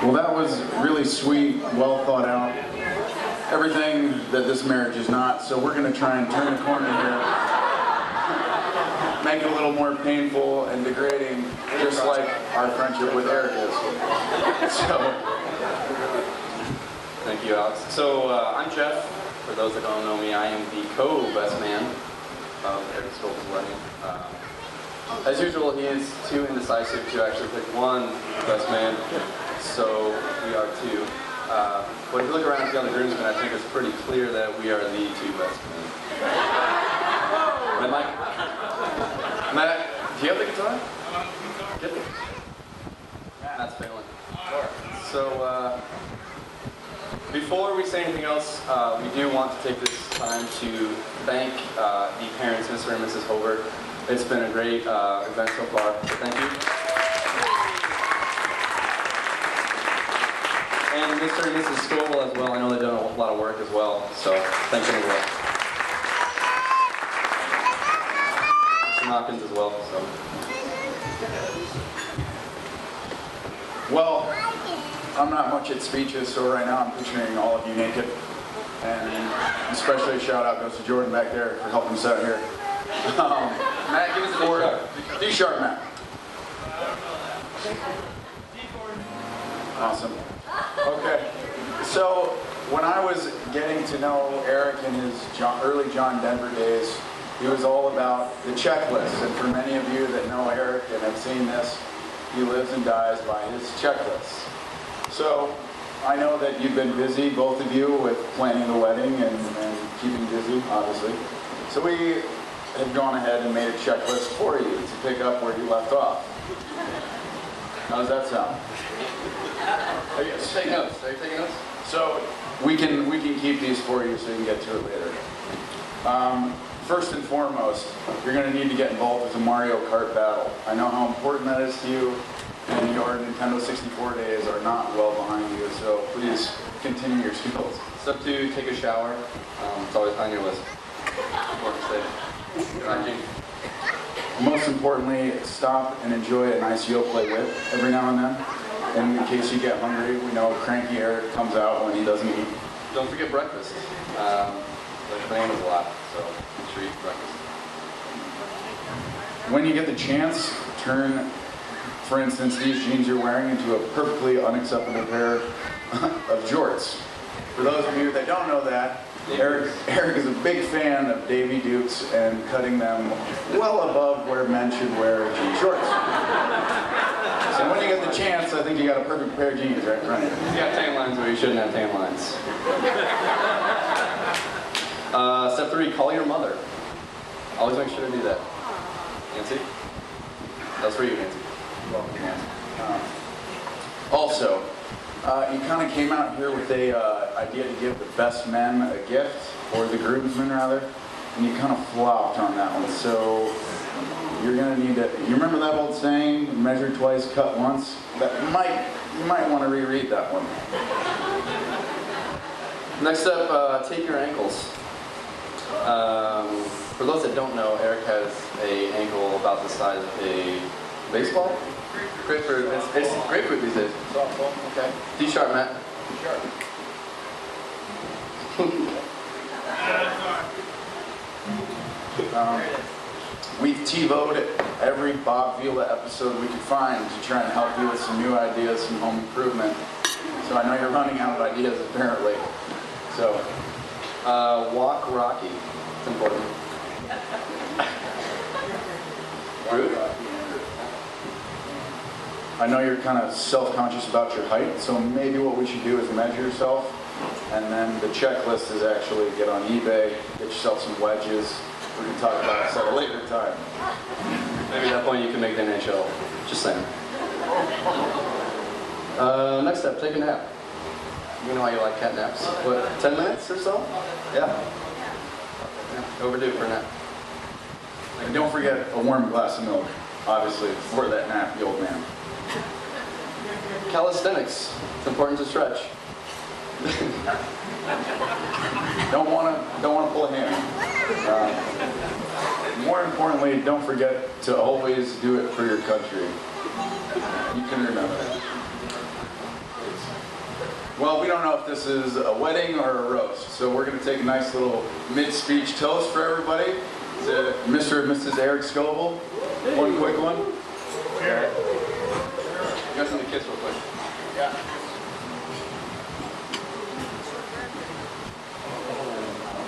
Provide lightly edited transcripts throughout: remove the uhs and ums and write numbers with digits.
Well, that was really sweet, well thought out. Everything that this marriage is not, so we're going to try and turn the corner here. Make it a little more painful and degrading, just like our friendship with Eric is. So, thank you, Alex. So, I'm Jeff. For those that don't know me, I am the co-best man of Eric Stoltz's wedding. As usual, he is too indecisive to actually pick one best man, so we are two. But if you look around at the other groomsmen, I think it's pretty clear that we are the two best men. Right, Mike? Matt, do you have the guitar? Get it. Matt's failing. So, before we say anything else, we do want to take this time to thank the parents, Mr. and Mrs. Hobart. It's been a great event so far, so thank you. And Mr. and Mrs. Scoville as well. I know they've done a lot of work as well, so thank you as well. Mr. Hawkins as well. So. Well, I'm not much at speeches, so right now I'm picturing all of you naked. And especially a shout out goes to Jordan back there for helping us out here. Matt, give us a D sharp, Matt. Awesome. Okay. So when I was getting to know Eric in his early John Denver days, he was all about the checklist. And for many of you that know Eric and have seen this, he lives and dies by his checklist. So I know that you've been busy, both of you, with planning the wedding and keeping busy, obviously. So we have gone ahead and made a checklist for you to pick up where you left off. How does that sound? Are you taking notes? Are you taking notes? So we can keep these for you so you can get to it later. First and foremost, you're going to need to get involved with the Mario Kart battle. I know how important that is to you, and your Nintendo 64 days are not well behind you, so please continue your skills. Step 2, take a shower. It's always on your list. Important stage. Most importantly, stop and enjoy a nice Yoplait whip every now and then. And in case you get hungry, we know cranky Eric comes out when he doesn't eat. Don't forget breakfast. There's bananas a lot, so make sure you eat breakfast. When you get the chance, turn, for instance, these jeans you're wearing into a perfectly unacceptable pair of jorts. For those of you that don't know that, Eric is a big fan of Davy Dukes and cutting them well above where men should wear jean shorts. So when you get the chance, I think you got a perfect pair of jeans right in front of you. You got tan lines where you shouldn't have tan lines. Step 3, call your mother. Always make sure to do that. Nancy? That's for you, Nancy. Welcome, Nancy. Also, you kind of came out here with the idea to give the best men a gift, or the groomsmen rather, and you kind of flopped on that one. So you're going to need to, you remember that old saying, measure twice, cut once? You might want to reread that one. Next up, tape your ankles. For those that don't know, Eric has an ankle about the size of a baseball. Grapefruit. It's grapefruit these days. Softball. Okay. D-sharp, Matt. Sharp. We've TiVo'd every Bob Vila episode we could find to try and help you with some new ideas, some home improvement. So I know you're running out of ideas apparently. So, Walk Rocky. It's important. Rude? I know you're kind of self-conscious about your height, so maybe what we should do is measure yourself, and then the checklist is actually get on eBay, get yourself some wedges. We can talk about this at a later time. Maybe at that point you can make the NHL. Just saying. Next step, take a nap. You know how you like cat naps. What, 10 minutes or so? Yeah. Overdue for a nap. And don't forget a warm glass of milk, obviously, for that nap, the old man. Calisthenics. It's important to stretch. Don't want to pull a hammy. More importantly, don't forget to always do it for your country. You can remember that. Well, we don't know if this is a wedding or a roast, so we're going to take a nice little mid-speech toast for everybody. To Mr. and Mrs. Eric Scoble. One quick one. Okay. You guys need to kiss real quick. Yeah.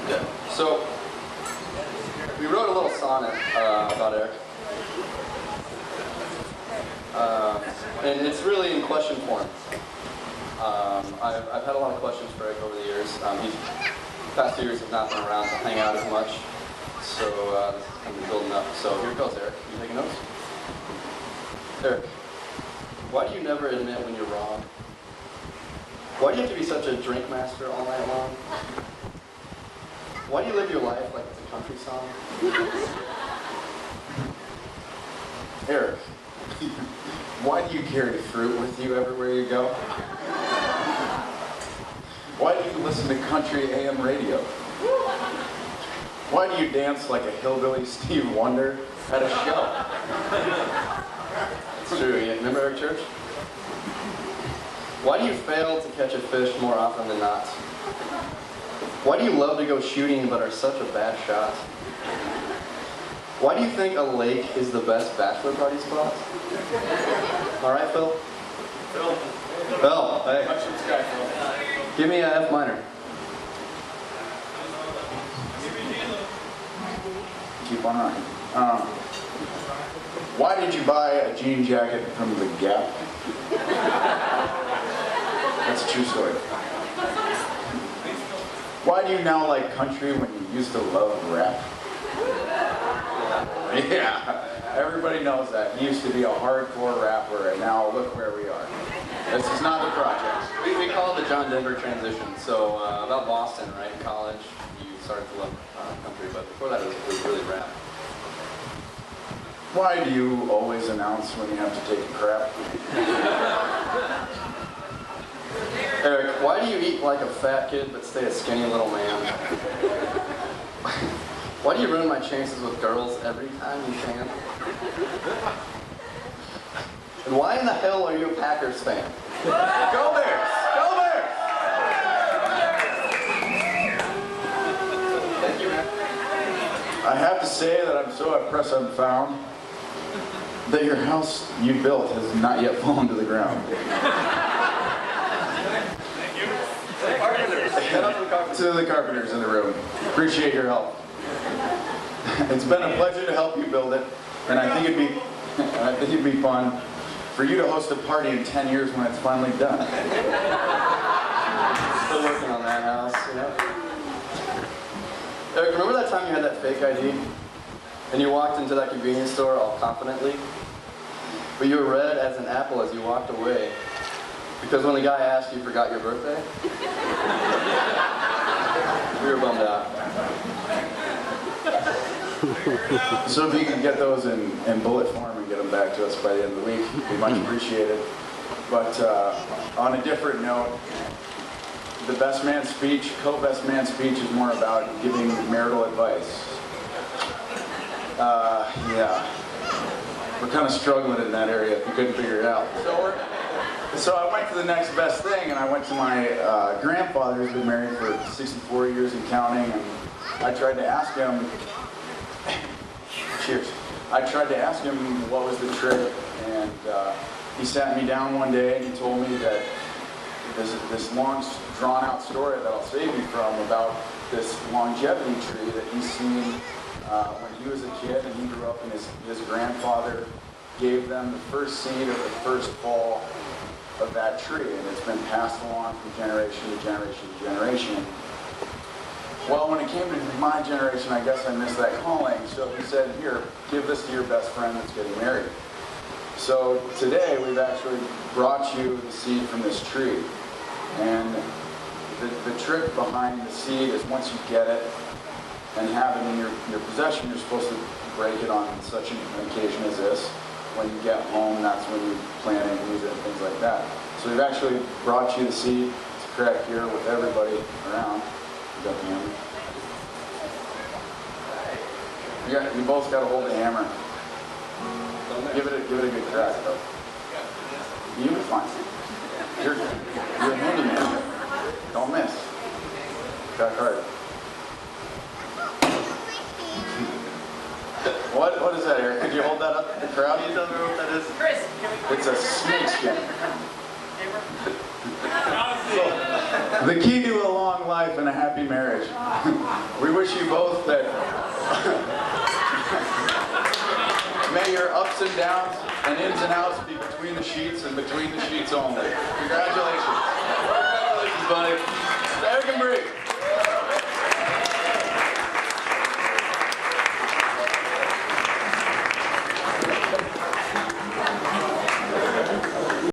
Yeah. So, we wrote a little sonnet about Eric. And it's really in question form. I've had a lot of questions for Eric over the years. He's past 2 years have not been around to hang out as much, so this is kind of building up. So here it goes, Eric. You taking notes? Eric, why do you never admit when you're wrong? Why do you have to be such a drink master all night long? Why do you live your life like it's a country song? Eric, why do you carry fruit with you everywhere you go? Why do you listen to country AM radio? Why do you dance like a hillbilly Steve Wonder at a show? It's true. Yeah. Remember Eric Church? Why do you fail to catch a fish more often than not? Why do you love to go shooting but are such a bad shot? Why do you think a lake is the best bachelor party spot? All right, Phil? Phil, hey. Watch this guy, Phil. Give me a F minor. Keep on running. Why did you buy a jean jacket from the Gap? That's a true story. Why do you now like country when you used to love rap? Yeah, everybody knows that. He used to be a hardcore rapper, and now look where we are. This is not the project. We call it the John Denver transition. So about Boston, right? In college, you started to love country, but before that it was really rap. Why do you always announce when you have to take a crap? Eric, why do you eat like a fat kid but stay a skinny little man? Why do you ruin my chances with girls every time you can? And why in the hell are you a Packers fan? Go Bears! Go Bears! Thank you, man. I have to say that I'm so impressed and found that your house you built has not yet fallen to the ground. To the carpenters in the room. Appreciate your help. It's been a pleasure to help you build it, and I think it'd be fun for you to host a party in 10 years when it's finally done. Still working on that house, you know. Eric, remember that time you had that fake ID? And you walked into that convenience store all confidently? But you were red as an apple as you walked away. Because when the guy asked you forgot your birthday? We were bummed out. So if you can get those in bullet form and get them back to us by the end of the week, it'd be much appreciated. But on a different note, the best man speech, co-best man speech is more about giving marital advice. Yeah, we're kind of struggling in that area if you couldn't figure it out. So I went to the next best thing, and I went to my grandfather who's been married for 64 years and counting, and I tried to ask him, cheers, I tried to ask him what was the trick, and he sat me down one day and he told me that this long, drawn-out story that I'll save you from about this longevity tree that he's seen when he was a kid, and he grew up, and his grandfather gave them the first seed of the first fall of that tree, and it's been passed along from generation to generation to generation. Well, when it came to my generation, I guess I missed that calling, so he said, here, give this to your best friend that's getting married. So today, we've actually brought you the seed from this tree, and the trick behind the seed is once you get it and have it in your possession, you're supposed to break it on such an occasion as this. When you get home, that's when you plant it and use it and things like that. So we've actually brought you the seed to crack here with everybody around. You got the hammer. You both got to hold the hammer. Give it a good crack though. You'll be fine. You're a handyman. Don't miss. Got card. What is that, Eric? Could you hold that up to the crowd? You don't know what that is? Chris, It's a snake skin. The key to a long life and a happy marriage. We wish you both that. May your ups and downs and ins and outs be between the sheets and between the sheets only. Congratulations. Congratulations, buddy.